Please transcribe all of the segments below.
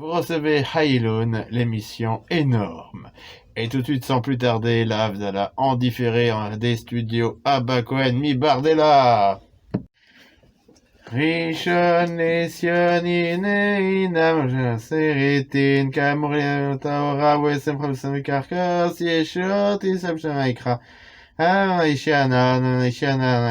Vous recevez Haïloun, l'émission énorme. Et tout de suite, sans plus tarder, la Havdalah en différé des studios Abba Cohen Mi Bardella. Rishon Lesionin Einam Seritin Kamrin Taora Wesem Cholsem Karkas Yeshot Isab Shamaikra Ishana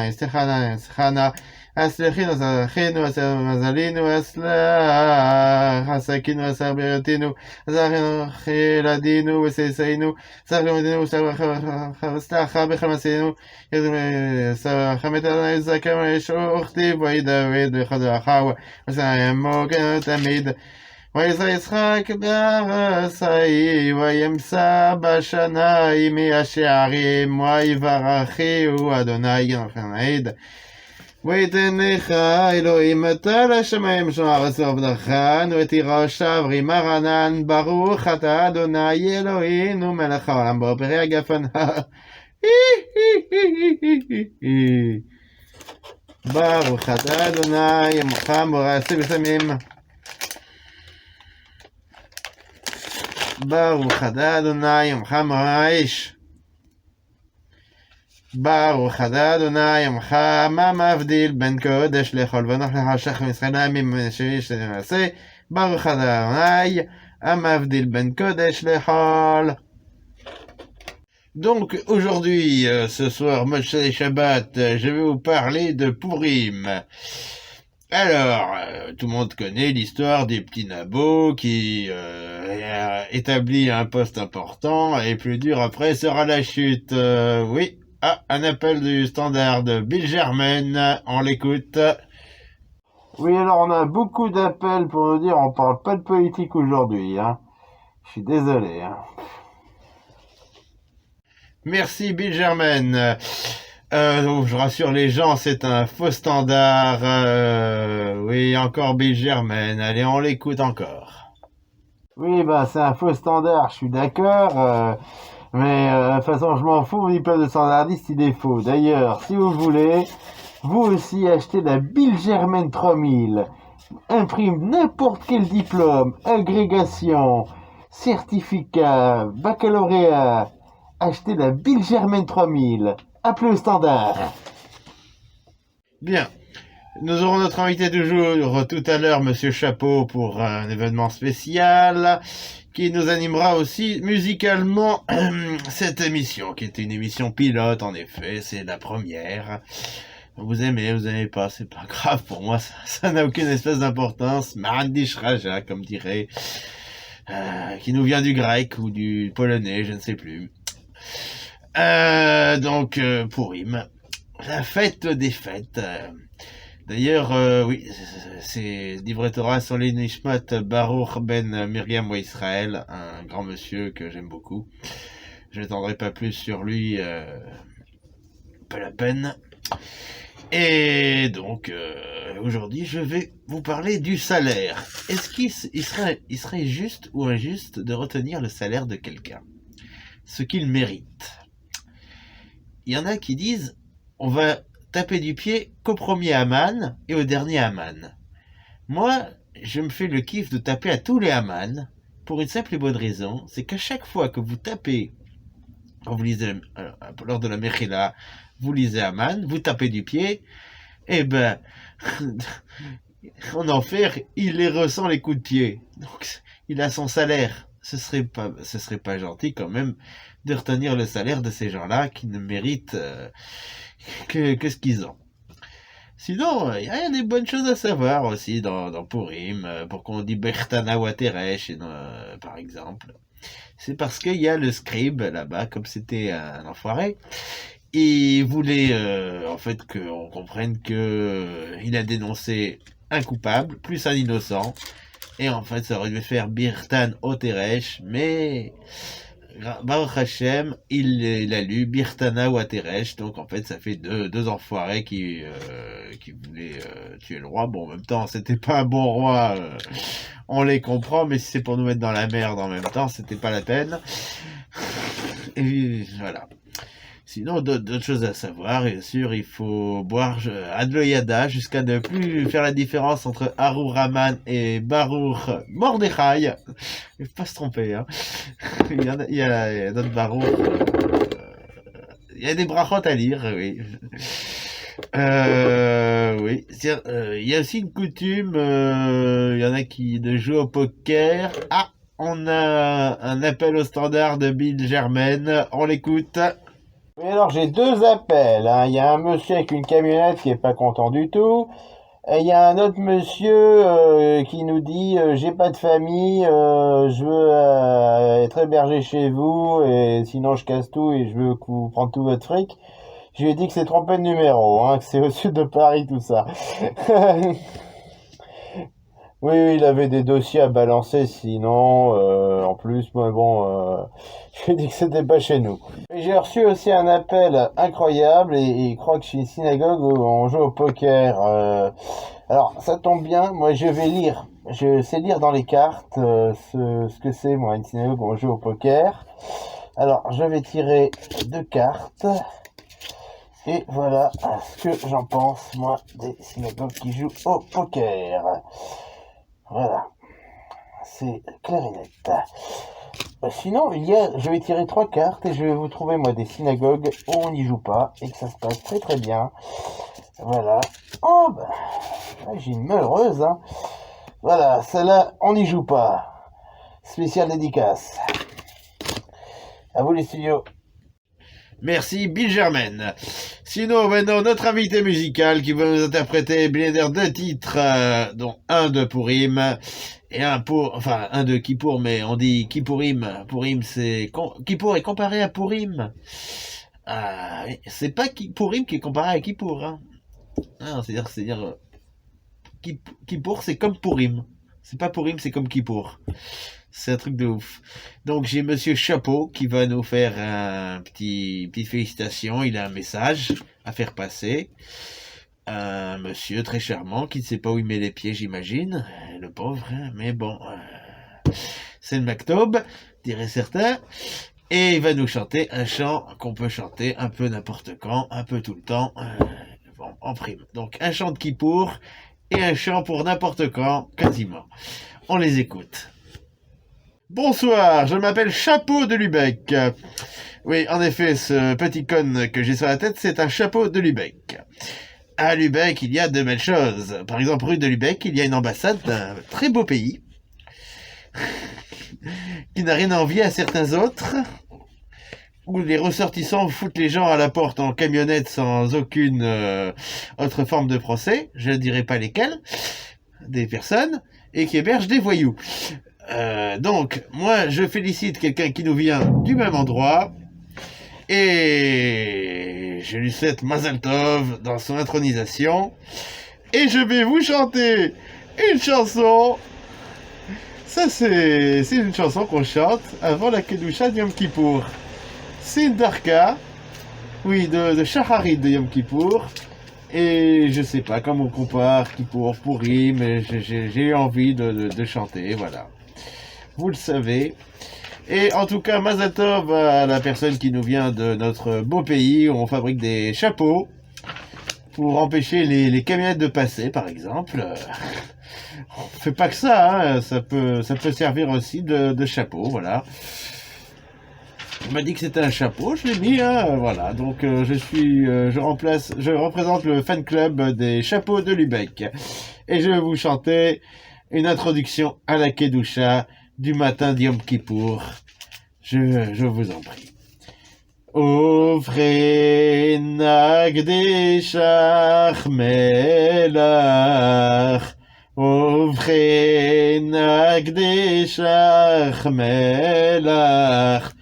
Estechana Aslechinu Azachinu Azalinu Asla Hasakinu Asabirotinu Azachinu Chiladinu Vesesainu Zachinu Stacha Bechamasinu חמת עליי זקם ישור וכתיב ויהי דוד ואחד אחיו וסיימו כן תמיד ויזרע יצחק בערסי וימצא בשניים מהשערים ויברכהו אדוני ינוחם עד ויתן לך אלוהים אתה לשמיים של הארץ ועבדך ותירשב רימה רענן ברוך אתה אדוני אלוהינו מלך העולם בו פרי הגפן ברוך אתה אדוני עמך מורסי בשמים ברוך אתה אדוני עמך מורש ברוך אתה אדוני עמך מה מבדיל בין קודש לחול ונוח לחשך מישראל העמים שיש למעשה ברוך אתה אדוני המבדיל בין קודש לחול. Donc aujourd'hui, ce soir, Moshé Shabbat, je vais vous parler de Purim. Alors, tout le monde connaît l'histoire des petits nabots qui établit un poste important et plus dur après sera la chute. Oui, un appel du standard de Bill Germain, on l'écoute. Oui, alors on a beaucoup d'appels pour nous dire on parle pas de politique aujourd'hui, hein. Je suis désolé, hein. Merci Bill Germain. Je rassure les gens, c'est un faux standard. Oui, encore Bill Germain. Allez, on l'écoute encore. Oui, c'est un faux standard, je suis d'accord. Mais de toute façon, je m'en fous, mon diplôme de standardiste, il est faux. D'ailleurs, si vous voulez, vous aussi achetez la Bill Germain 3000. Imprime n'importe quel diplôme, agrégation, certificat, baccalauréat. Achetez la Bill Germain 3000. Appelez au standard. Bien. Nous aurons notre invité du jour tout à l'heure, Monsieur Chapeau, pour un événement spécial qui nous animera aussi musicalement cette émission, qui était une émission pilote, en effet, c'est la première. Vous aimez pas, c'est pas grave pour moi, ça n'a aucune espèce d'importance. Ma'adish Raja, comme dirait, qui nous vient du grec ou du polonais, je ne sais plus. Donc Purim, la fête des fêtes. D'ailleurs, oui, c'est Divrei Torah sur les Nishmat Baruch ben Miriam wa Israël, un grand monsieur que j'aime beaucoup. Je n'étendrai pas plus sur lui, pas la peine. Et donc, aujourd'hui, je vais vous parler du salaire. Est-ce qu'il serait juste ou injuste de retenir le salaire de quelqu'un, ce qu'il mérite? Il y en a qui disent on va taper du pied qu'au premier Haman et au dernier Haman. Moi, je me fais le kiff de taper à tous les Haman pour une simple et bonne raison, c'est qu'à chaque fois que vous tapez, quand vous lisez lors de la Mechila, vous lisez Haman, vous tapez du pied, et en enfer, il les ressent les coups de pied. Donc, il a son salaire. Ce serait pas gentil quand même de retenir le salaire de ces gens-là qui ne méritent que ce qu'ils ont. Sinon, il y a des bonnes choses à savoir aussi dans Purim, pourquoi on dit Bertana Wateresh, par exemple. C'est parce qu'il y a le scribe là-bas, comme c'était un enfoiré, et il voulait en fait qu'on comprenne que il a dénoncé un coupable, plus un innocent, et en fait ça aurait dû faire Birtan Oteresh, mais Baruch Hashem, il a lu Birtana Wateresh, donc en fait ça fait deux enfoirés qui voulaient tuer le roi. Bon, en même temps, c'était pas un bon roi, on les comprend, mais si c'est pour nous mettre dans la merde en même temps, c'était pas la peine. Et voilà. Sinon, d'autres choses à savoir, bien sûr, il faut boire Adloyada jusqu'à ne plus faire la différence entre Harur Raman et Baruch Mordechai. Il faut pas se tromper, hein. Il y a d'autres Baruch. Il y a des brachot à lire, oui. Oui. Il y a aussi une coutume, il y en a qui de jouer au poker. Ah, on a un appel au standard de Bill Germain, on l'écoute. Oui, alors j'ai deux appels, hein. Il y a un monsieur avec une camionnette qui est pas content du tout. Et il y a un autre monsieur qui nous dit j'ai pas de famille, je veux être hébergé chez vous et sinon je casse tout et je veux que vous prendre tout votre fric. Je lui ai dit que c'est trompé de numéro, hein, que c'est au sud de Paris tout ça. Oui, oui, il avait des dossiers à balancer, sinon, en plus, moi, bon, je lui ai dit que c'était pas chez nous. Et j'ai reçu aussi un appel incroyable, et il croit que je suis une synagogue où on joue au poker. Alors, ça tombe bien, moi je vais lire, je sais lire dans les cartes ce que c'est, moi, une synagogue où on joue au poker. Alors, je vais tirer deux cartes, et voilà ce que j'en pense, moi, des synagogues qui jouent au poker. Voilà, c'est clair et net. Sinon, je vais tirer trois cartes et je vais vous trouver, moi, des synagogues où on n'y joue pas et que ça se passe très très bien. Voilà. Oh, bah, j'ai une main heureuse, hein. Voilà, celle-là, on n'y joue pas. Spécial dédicace. À vous les studios. Merci Bill Germain. Sinon, maintenant, notre invité musical qui va nous interpréter bien deux titres, dont un de Purim et un de Kippour, mais on dit Kippourim. Purim, Kippour est comparé à Purim. Ah, c'est pas Purim qui est comparé à Kippour, hein. Non, c'est-à-dire, Kippour, c'est comme Purim. C'est pas Purim, c'est comme Kippour. C'est un truc de ouf. Donc j'ai Monsieur Chapeau qui va nous faire petite félicitation. Il a un message à faire passer. Un monsieur très charmant qui ne sait pas où il met les pieds, j'imagine. Le pauvre, hein. Mais bon, c'est le Maktob, dirait certains. Et il va nous chanter un chant qu'on peut chanter un peu n'importe quand, un peu tout le temps, en prime. Donc un chant de Kippour et un chant pour n'importe quand, quasiment. On les écoute. Bonsoir, je m'appelle Chapeau de Lübeck. Oui, en effet, ce petit cône que j'ai sur la tête, c'est un chapeau de Lübeck. À Lübeck, il y a de belles choses. Par exemple, rue de Lübeck, il y a une ambassade d'un très beau pays qui n'a rien à envier à certains autres, où les ressortissants foutent les gens à la porte en camionnette sans aucune autre forme de procès, je ne dirai pas lesquels, des personnes, et qui hébergent des voyous. Donc, moi, je félicite quelqu'un qui nous vient du même endroit et je lui souhaite Mazal Tov dans son intronisation. Et je vais vous chanter une chanson. Ça, c'est une chanson qu'on chante avant la Kedusha de Yom Kippour. C'est une darka, oui, de Shacharit de Yom Kippour. Et je sais pas comment on compare Kippour, Purim, mais j'ai eu envie de chanter, voilà. Vous le savez. Et en tout cas, Mazal Tov à la personne qui nous vient de notre beau pays où on fabrique des chapeaux pour empêcher les camionnettes de passer, par exemple. On fait pas que ça, hein. Ça peut servir aussi de chapeau, voilà. On m'a dit que c'était un chapeau, je l'ai mis, hein, voilà. Donc je représente le fan club des chapeaux de Lübeck. Et je vais vous chanter une introduction à la Kedusha du matin d'Yom Kippour. Je vous en prie. Ofre nagdeshach melach, ofre nagdeshach melach,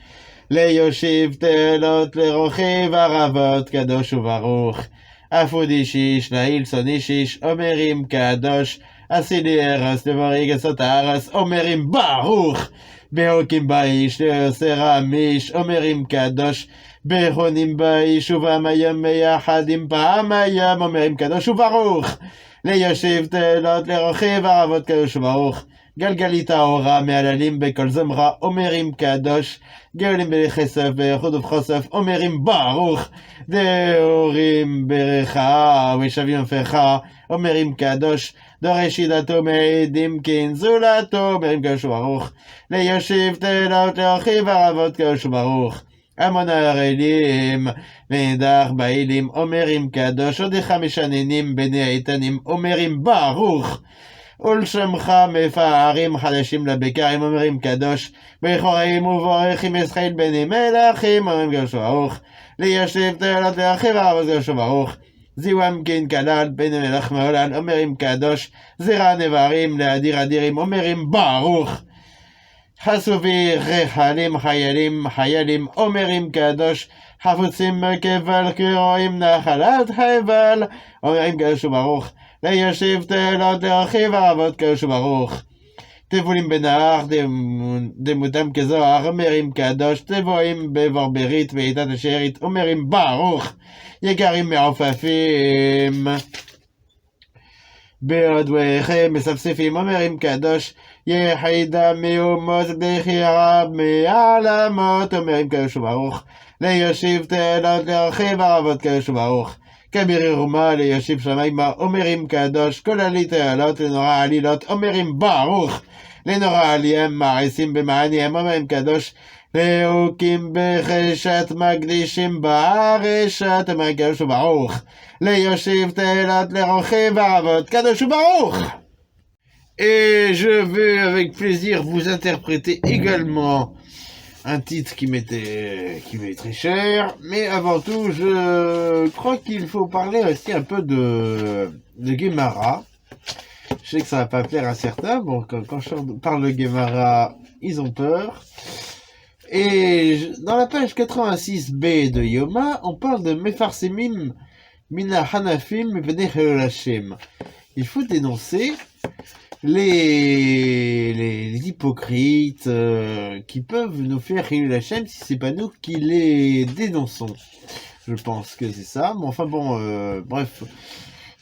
ליושיב תלות לרוכב ערבות קדוש וברוך, אפוד אישיש נעיל צאן אישיש אומרים קדוש, עשילי ארץ לבריג עצות הארץ אומרים ברוך, בהוקים באיש לעשר עמיש אומרים קדוש, בכונים באיש ובם היום ביחדים פעם היום אומרים קדוש וברוך, ליושיב תלות לרוכב ערבות קדוש וברוך, גלגליתה אורה מעללים בכל זמרה, אומרים קדוש, גאולים בלכסף וחודף חושף, אומרים ברוך, דאורים ברכה ושבים פרחה, אומרים קדוש, דורש ידתו מעדים כן זולתו, אומרים קדוש וברוך, ליושיב תהילות לאחיו ערבות קדוש וברוך. המון הרעילים ונדח בעילים, אומרים קדוש, עודיך משננים בני האיתנים, אומרים ברוך. ולשמך מפארים חדשים לבקרים, אומרים קדוש, בכורים ובורכים ישחיל בני מלכים, אומרים קדוש וברוך. לישיב תהילות לאחיו ערבות קדוש וברוך. זיוהם כן כלל בני מלך מעולם, אומרים קדוש, זרע נברים לאדיר אדירים, אומרים ברוך. חשובי רחלים חיילים, אומרים קדוש, חפוצים כבל כרועים נחלת חבל, אומרים קדוש וברוך. לישיב תהילות לאחיו ערבות קדוש וברוך. טבולים בנהר דמותם כזוהר, אומרים קדוש, טבועים בברברית ועידת השארית, אומרים ברוך. יקרים מעופפים בעודוויכם מספספים, אומרים קדוש, יחידה מאומות דחי רב מעלמות, אומרים קדוש וברוך. לישיב תהילות לאחיו ערבות קדוש וברוך. כביר רומה לישיב שמיימה, אומרים קדוש, כל עלי תהילות לנורא עלילות, אומרים ברוך. לנורא עליהם מעשים במעניהם, אומרים קדוש, להוקים בחשת מקדישים ברשת, אומרים קדוש וברוך. לישיב תהילות לרוכב ערבות קדוש וברוך. Et je veux avec plaisir vous interpréter également un titre qui m'est très cher, mais avant tout, je crois qu'il faut parler aussi un peu de Guémara. Je sais que ça va pas plaire à certains, bon, quand je parle de Guémara, ils ont peur. Et dans la page 86b de Yoma, on parle de Mefarsemim Mina Hanafim Bnei Chelol Hashem. Il faut dénoncer les hypocrites qui peuvent nous faire Chilul Hashem si c'est pas nous qui les dénonçons. Je pense que c'est ça. Mais enfin bon, bref.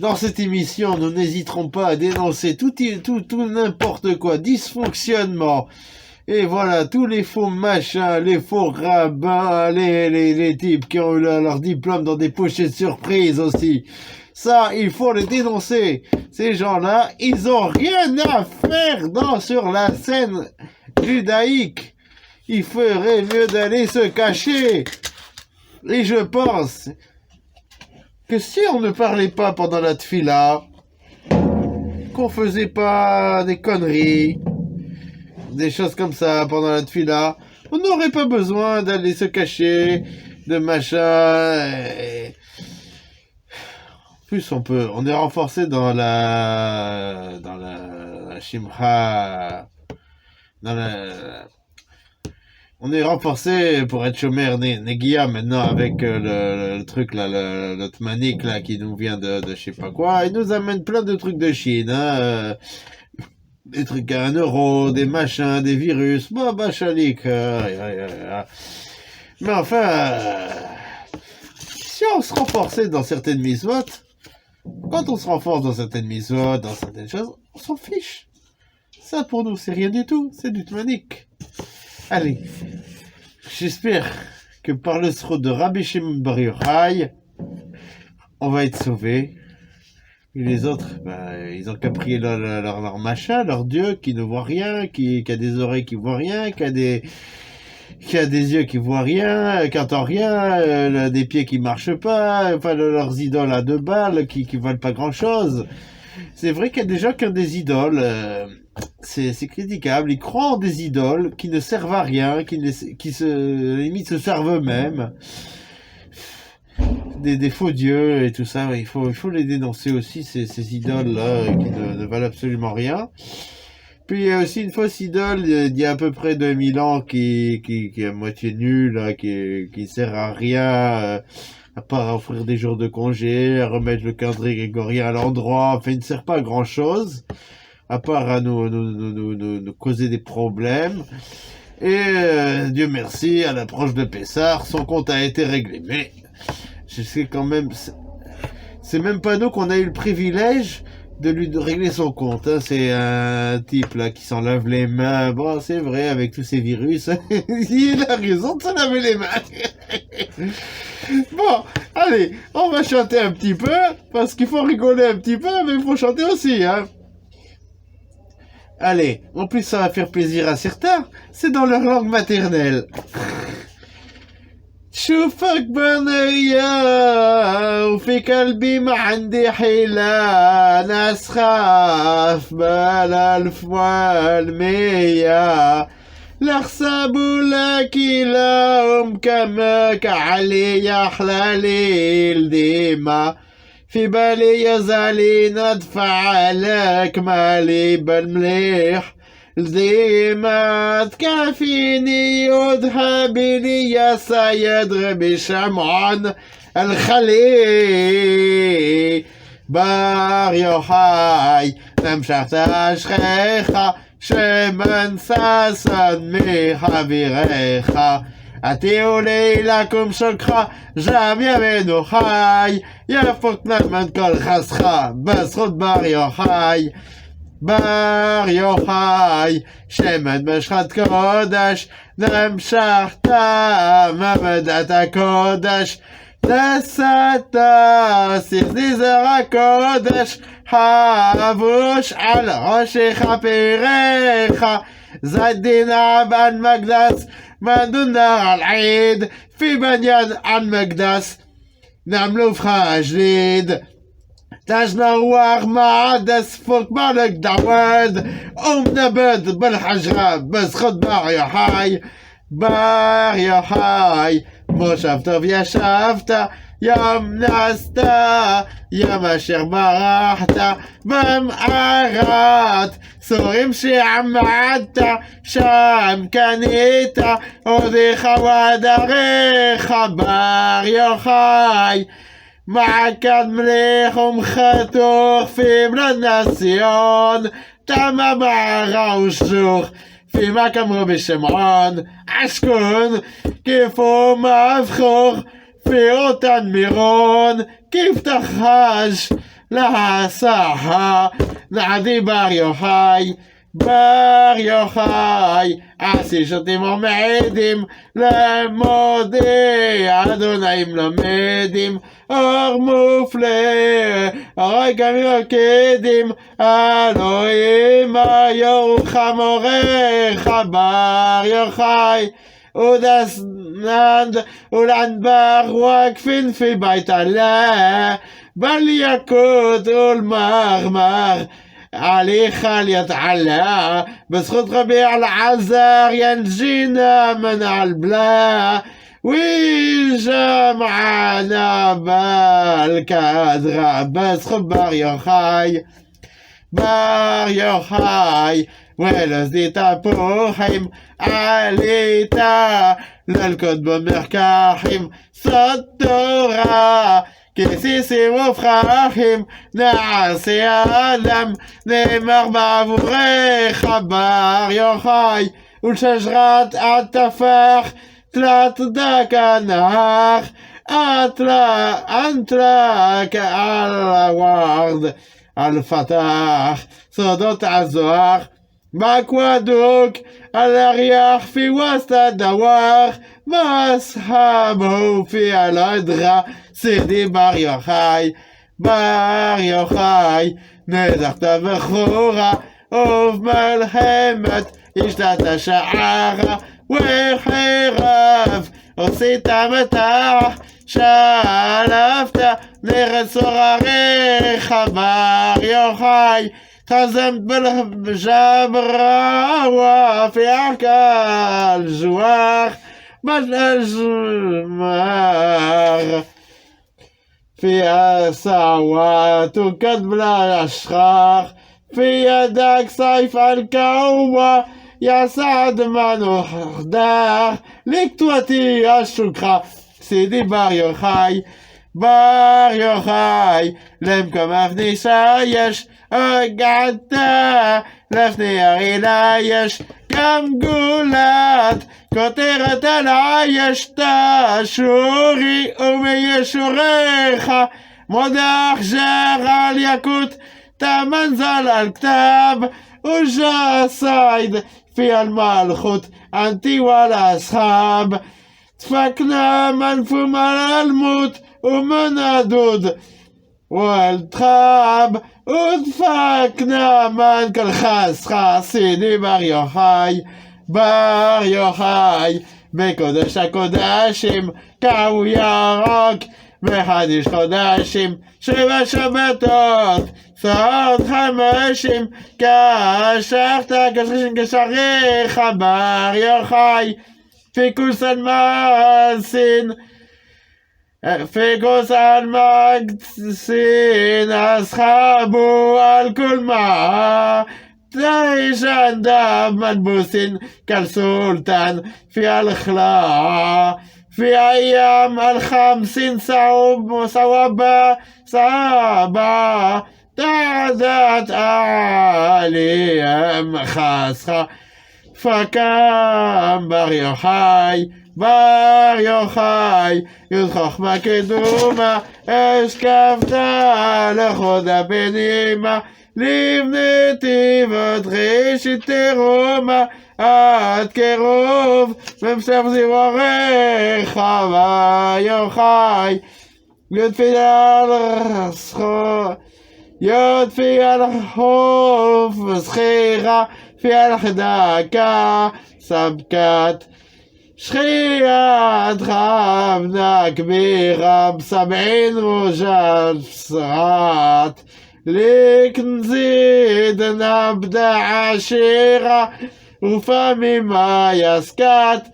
Dans cette émission, nous n'hésiterons pas à dénoncer tout n'importe quoi, dysfonctionnement. Et voilà, tous les faux machins, les faux rabbins, les types qui ont eu leur diplôme dans des pochettes surprises aussi. Ça, il faut les dénoncer. Ces gens-là, ils ont rien à faire sur la scène judaïque. Il ferait mieux d'aller se cacher. Et je pense que si on ne parlait pas pendant la tfila, qu'on faisait pas des conneries, des choses comme ça pendant la tfila, on n'aurait pas besoin d'aller se cacher, de machin. En plus, on est renforcé dans la Shimcha, on est renforcé pour être Shomer Negia maintenant avec le truc là, le Tmanik là qui nous vient de je sais pas quoi. Il nous amène plein de trucs de Chine, hein, des trucs à 1 euro, des machins, des virus, bah chalik. Mais enfin, si on se renforçait dans certaines mitzvot, quand on se renforce dans certaines mitzvot, dans certaines choses, on s'en fiche. Ça pour nous, c'est rien du tout, c'est du Tmanik. Allez, j'espère que par le sroud de Rabbi Shimon Bar Yochai, on va être sauvés. Et les autres, ils ont qu'à prier leur machin, leur Dieu qui ne voit rien, qui a des oreilles qui voient rien, qui a des yeux qui voient rien, qui entend rien, des pieds qui marchent pas, enfin leurs idoles à 2 balles qui valent pas grand chose. C'est vrai qu'il y a des gens qui ont des idoles, c'est critiquable, ils croient en des idoles qui ne servent à rien, qui limite se servent eux-mêmes. Des faux dieux et tout ça, il faut les dénoncer aussi, ces idoles-là qui ne valent absolument rien. Puis il y a aussi une fausse idole d'il y a à peu près 2000 ans qui est à moitié nulle, qui sert à rien, à part offrir des jours de congé, à remettre le calendrier grégorien à l'endroit, enfin il ne sert pas à grand chose, à part à nous causer des problèmes. Et Dieu merci, à l'approche de Pessah, son compte a été réglé. Mais je sais quand même, c'est même pas nous qu'on a eu le privilège de lui de régler son compte. Hein. C'est un type là qui s'en lave les mains. Bon, c'est vrai, avec tous ces virus, il a raison de se laver les mains. Bon, allez, on va chanter un petit peu, parce qu'il faut rigoler un petit peu, mais il faut chanter aussi, hein. Allez, en plus ça va faire plaisir à certains, c'est dans leur langue maternelle. شوفك بنية وفي قلبي ما عندي حيلة ناس خاف بلا الف والمية لا حساب ولا كيلهم كمك علي حلالي ديما في بالي يزالي ندفع لك مالي بالمليح ديما تكافيني يذهب لي يا سيد غبي شمعان الخلي بار يوحي نمشخت أشخيخ شمن ساسن מחבריך עתיעו לי לקום שוקך ז'ם ימינו חי יפוק נמן כל חסך בזכות בר יוחאי בר יוחאי שמן משחת קודש נמשכת מעבדת הקודש נשאת שכדי זרע קודש חבוש על ראשך פיריך زاد دينا عن مقدس ما دنا على العيد في بنيان عن مقدس نعملو فخا جديد تاج نروح مع دس فوق بالك دعواد نبد بالحجرة بس خد بار يا حي بار يا حي مو شفته يا شفته يا منستا يا مشير برحتا במערת סורים שעמדת שם קנית עודיך ודריך בר יוחאי מעקד מליך ומחתוך في بلاد النسيون تم معرة وشوخ في مكان بشمعون عشكون كيف مفخوخ في אותן מירון כיף תחש להסחה נעדי בר יוחאי בר יוחאי עשי שוטים עומדים למודי אדונאים למדים אור מופלא הרגע מרקדים אלוהים ירוחם עורך בר יוחאי ودسناند والعنبر واقفين في بيت الله بالياقوت والمرمر عليه خال يتعلى بسخط ربيع العزار ينجينا من البلا ويجمعنا بالكادرة بس خبر يوخاي בר יוחאי ולזית הפוחים עליתה ללכות במרקחים סוד תורה כסיסים ופחחים נעשי אדם נאמר בעבורך בר יוחאי ולששרת התפח תלת דקה נח أنترك على ورد الفتح صدت الزواق باكوادوك الأرياح في وسط الدوار ما أصحابه في الأدرى سيدي בר יוחאי בר יוחאי נזכת בחורה ובמלחמת השתת שערה وحرف עשית מטח שלפת נרד סורריך בר יוחאי חזמת בג'ברה وفي عكال جواخ بالأجمار في الساعات وكتب الأشخاخ في يدك سيف الكوبة يا سعد من أحضر لكتوتي الشكرة سيدي בר יוחאי בר יוחאי למקום אבני שיש הגעת לפני הרילה יש גם גולת כותרת עלי יש תשורי ומישוריך מודח שר על יקות تمنزل الكتاب وجسد في الملخوت أنت والأصحاب دفكنا منفوم على الموت ومنادود والتراب ودفكنا من كل خسيدي בר יוחאי בר יוחאי בקודש הקודשים קהו ירוק בחדיש חודשים 7 שבתות סוד 50 קשרת קשריך בר יוחאי פיקוס אלמסין פיקוס אלמסין אסחבו על כל מה تيشان داب منبوس كالسلطان في الخلاء في أيام 50 صعبة تعدت عليهم خاصة فكم בר יוחאי יוד חוכמה קדומה השקפת לחוד הפנימה לבנתיבות ראשית תרומה עד קרוב במשך זיווריך בר יוחאי יודפי על חוף זכירה פי על חדקה סבקת שחיית חבנק בירם 70 רוז'ל סרת לקנזיד נבדה עשירה ופעמים מה יסקת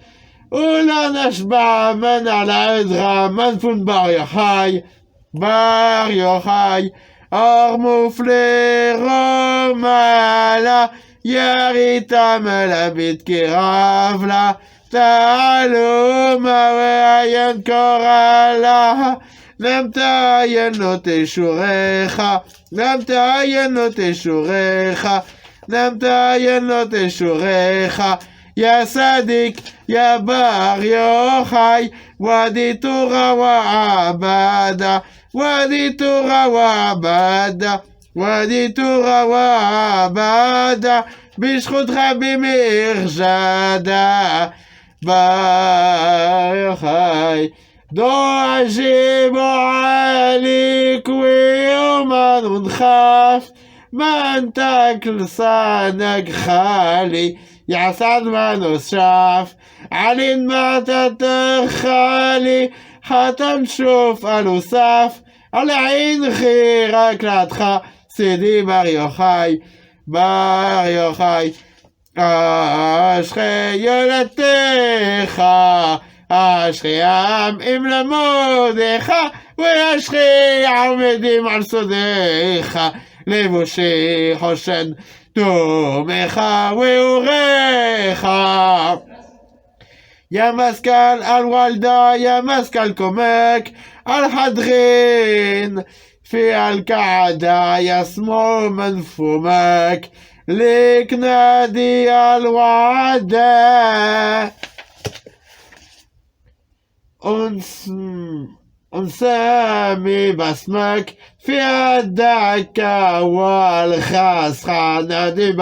אולה נשבע מן על עדרה מנפון בר יוחאי אור מופלא רומלה יריתה מלבית קרב לה תעלו מה ועיין קורא לה נמתיין לו תשורך יא צדיק יא בר יוחאי ודי תורה ועבדה בזכות רבים יחשדה בר יוחאי דואג'יבו עליק ויומן ונחף منتك لسانك خالي يعسد ما نشاف علين ما تتخالي حتى نشوف الوصاف على عين خيرك لدخا سيدي בר יוחאי אשרי ילדתך אשרי עם למודך ואשרי עומדים על סודך לבושי חושן תומך ואורך יא מסכל על ולדה יא מסכל קומק על חדרין في القعدة يسمو منفومك لك نادي الوعدة انسامي باسمك في الدعكة والخسخة نادي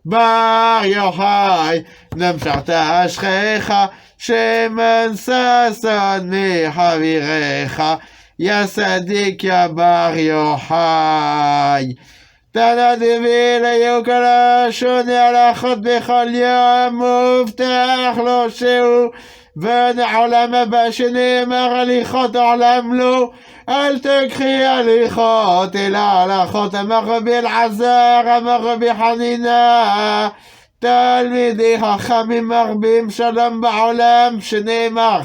בר יוחאי נמשכת אשריך שמן ששון מחביריך יא צדיק יא בר יוחאי תנדבי ליוקר השוני הלכות בכל יום מובטח לו שהוא ונעולם הבא שנאמר הליכות עולם לו אל תקחי הליכות אלא הלכות אמר רבי אלעזר אמר רבי חנינה תלמידי חכמים מרבים שלום בעולם שנאמר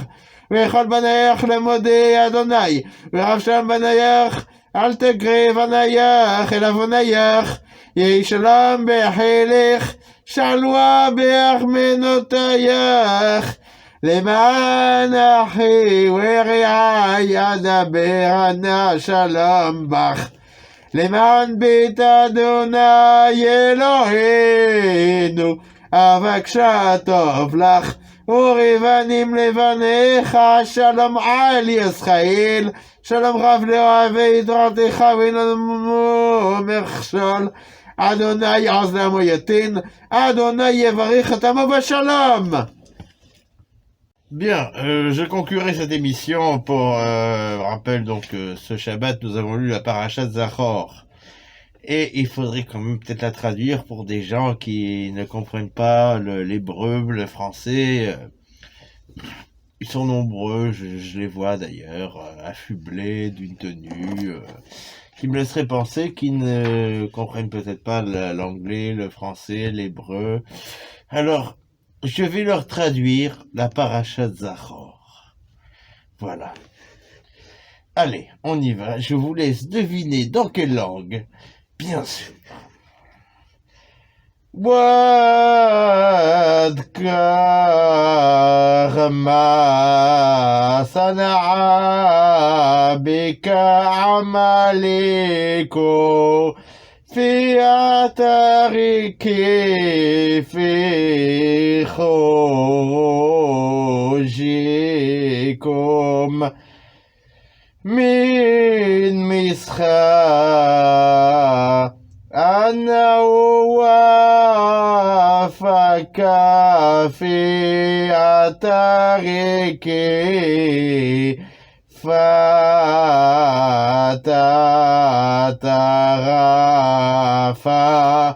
וכל בנייך למודי אדוני ורב שלום בנייך אל תקריא בנייך אלא בנייך יהי שלום בחילך שלווה באחמנותייך למען אחי ורעי אדבר אנא שלום בך למען בית אדוני אלוהינו אבקשה טוב לך ורבנים לבניך, שלום על ישראל, שלום רב לאוהבי תורתך ואיננו מכשול, אדוני עוז לעמו יתין, אדוני יברך את עמו בשלום. Bien, je conclurai cette émission pour rappel donc ce Shabbat nous avons lu la parashat Zachor et il faudrait quand même peut-être la traduire pour des gens qui ne comprennent pas l'hébreu, le français. Ils sont nombreux, je les vois d'ailleurs affublés d'une tenue qui me laisserait penser qu'ils ne comprennent peut-être pas l'anglais, le français, l'hébreu. Alors je vais leur traduire la parashat Zachor. Voilà. Allez, on y va. Je vous laisse deviner dans quelle langue. Bien sûr. واذكر ما صنع بك عملك في أثرك في خروجكم من مصر أنه وافك في أثرك فتتغافى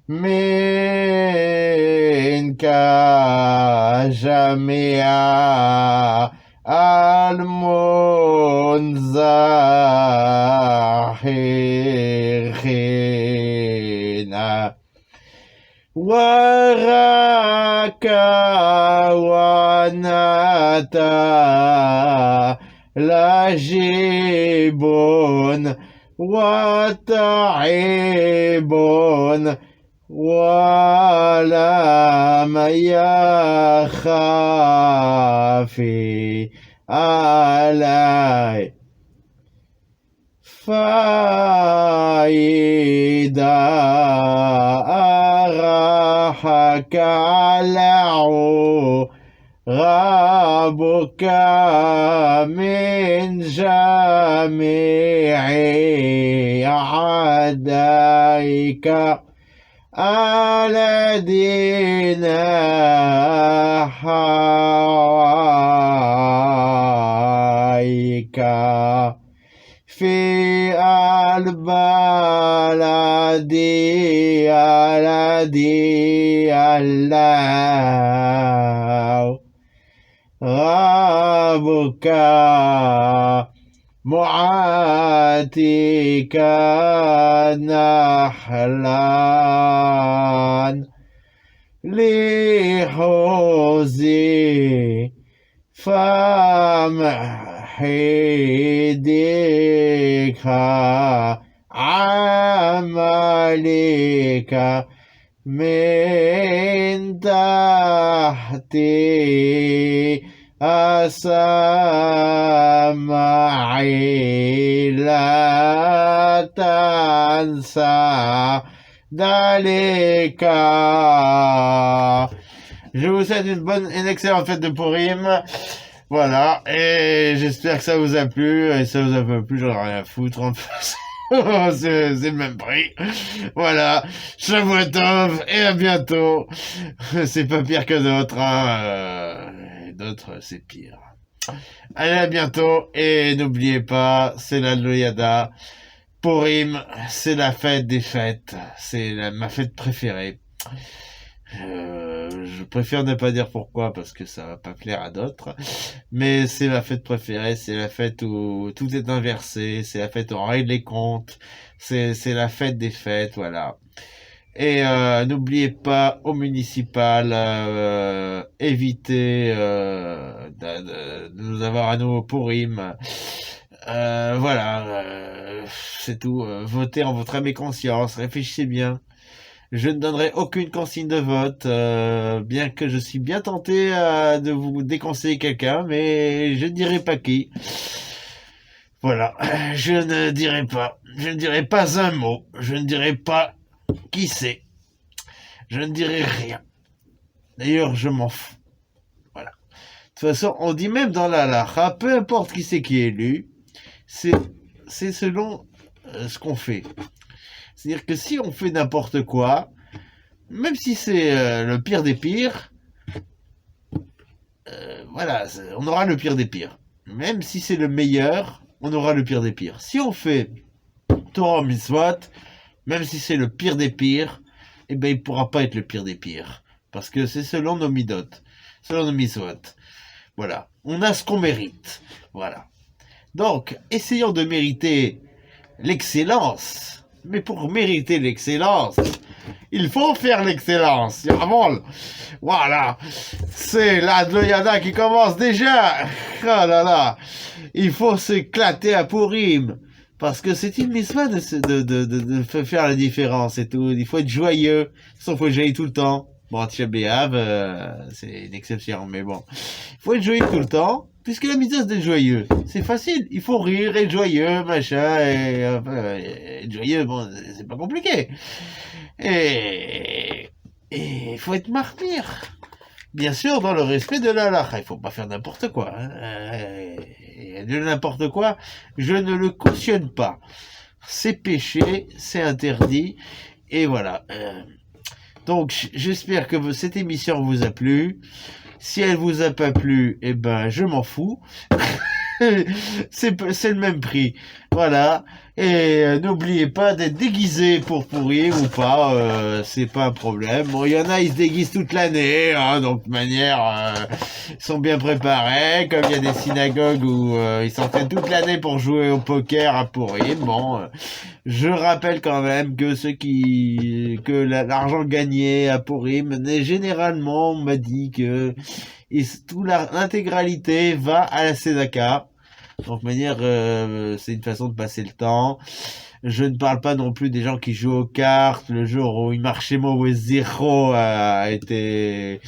منك جميع المنزحين وراك ونتا لاجب وتعب ولم يخافي علي فإذا أراحك على ربك من جميع أعدائك الذين حواليك في البلد الذي الله ربك معاتيك نحلا لحوزي فمحيدك عملك من تحتي أسمعي لا تنسى ذلك. Je vous souhaite une excellente fête de Purim. Voilà, et j'espère que ça vous a plu. Et ça vous a pas plu, j'en ai rien à foutre. En fait. c'est le même prix. Voilà, Shavua Tov et à bientôt. C'est pas pire que d'autres, hein. D'autres, c'est pire. Allez, à bientôt. Et n'oubliez pas, c'est la Loyada. Purim, c'est la fête des fêtes. C'est ma fête préférée. Je préfère ne pas dire pourquoi parce que ça va pas plaire à d'autres, mais c'est ma fête préférée, c'est la fête où tout est inversé, c'est la fête où on règle les comptes, c'est la fête des fêtes, voilà. Et n'oubliez pas au municipal, évitez de nous avoir à nous pour Purim. Voilà, c'est tout. Votez en votre âme et conscience, réfléchissez bien. Je ne donnerai aucune consigne de vote, bien que je suis bien tenté de vous déconseiller quelqu'un, mais je ne dirai pas qui. Voilà, je ne dirai pas un mot, je ne dirai pas qui c'est, je ne dirai rien. D'ailleurs, je m'en fous. Voilà. façon, on dit même dans la halakha, peu importe qui c'est qui est élu, c'est selon ce qu'on fait. C'est-à-dire que si on fait n'importe quoi, même si c'est le pire des pires, voilà, on aura le pire des pires. Même si c'est le meilleur, on aura le pire des pires. Si on fait Torah Mitzvot, même si c'est le pire des pires, eh ben il pourra pas être le pire des pires. Parce que c'est selon nos midot, selon nos mitzvot. Voilà. On a ce qu'on mérite. Voilà. Donc, essayons de mériter l'excellence. Mais pour mériter l'excellence, il faut faire l'excellence. Voilà. C'est la Dloyada qui commence déjà. Oh là là. Il faut s'éclater à Purim. Parce que c'est une mitzvah de faire la différence et tout. Il faut être joyeux. Sauf que j'aille tout le temps. Bon, Tisha B'Av, c'est une exception, mais bon. Il faut être joyeux tout le temps, puisque la mitzvah c'est d'être joyeux. C'est facile. Il faut rire, être joyeux, machin, et être joyeux, bon, c'est pas compliqué. Et il faut être martyr. Bien sûr, dans le respect de la halakha. Il faut pas faire n'importe quoi. Hein. De n'importe quoi, je ne le cautionne pas. C'est péché, c'est interdit, et voilà. Donc, j'espère que cette émission vous a plu. Si elle vous a pas plu, eh ben, je m'en fous. c'est le même prix. Voilà. Et n'oubliez pas d'être déguisé pour pourrir ou pas. C'est pas un problème. Bon, il y en a, ils se déguisent toute l'année. Hein, donc, de manière, ils sont bien préparés. Comme il y a des synagogues où ils s'entraînent toute l'année pour jouer au poker à pourrir. Bon, je rappelle quand même que l'argent gagné à Purim, généralement, on m'a dit que l'intégralité va à la Tzedaka. Donc, de manière, c'est une façon de passer le temps. Je ne parle pas non plus des gens qui jouent aux cartes. Le jour où Imarchemo Zero est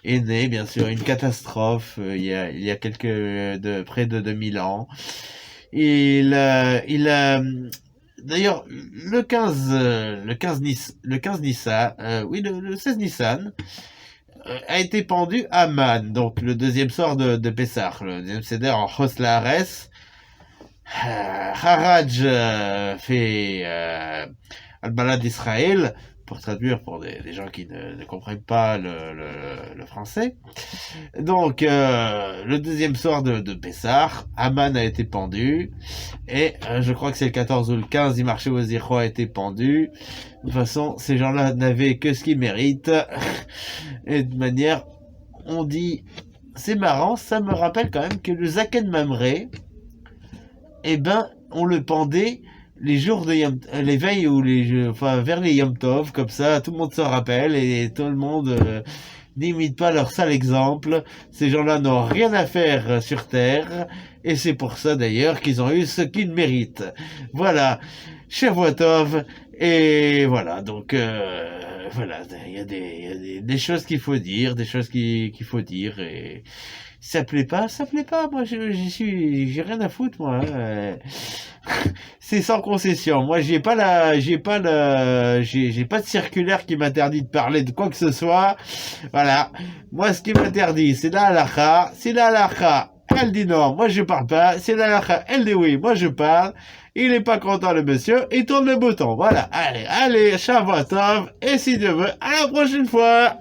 né, bien sûr, une catastrophe. Il y a près de 2000 ans. D'ailleurs, le 16 Nissan, a été pendu à Man, donc le deuxième soir de Pessah, le deuxième seder en Chos Laaretz. Haraj fait Al-Balad d'Israël, pour traduire pour des gens qui ne comprennent pas le français. Donc, le deuxième soir de Pessah, Aman a été pendu, et je crois que c'est le 14 ou le 15, Imarché Waziro a été pendu. De toute façon, ces gens-là n'avaient que ce qu'ils méritent. Et de manière, on dit, c'est marrant, ça me rappelle quand même que le Zaken Mamré, eh ben, on le pendait les jours de les veilles ou vers les Yom Tov, comme ça, tout le monde s'en rappelle et tout le monde n'imite pas leur sale exemple. Ces gens-là n'ont rien à faire sur Terre et c'est pour ça d'ailleurs qu'ils ont eu ce qu'ils méritent. Voilà, Shavua Tov, et voilà, donc voilà, il y a des choses qu'il faut dire, des choses qu'il faut dire, et ça plaît pas, moi j'ai rien à foutre, moi. C'est sans concession. Moi j'ai pas de circulaire qui m'interdit de parler de quoi que ce soit. Voilà. Moi ce qui m'interdit, c'est la halakha. Si la halakha, elle dit non, moi je parle pas. Si la halakha, elle dit oui, moi je parle. Il est pas content le monsieur, il tourne le bouton. Voilà. Allez, Shavua Tov, et si Dieu veut, à la prochaine fois.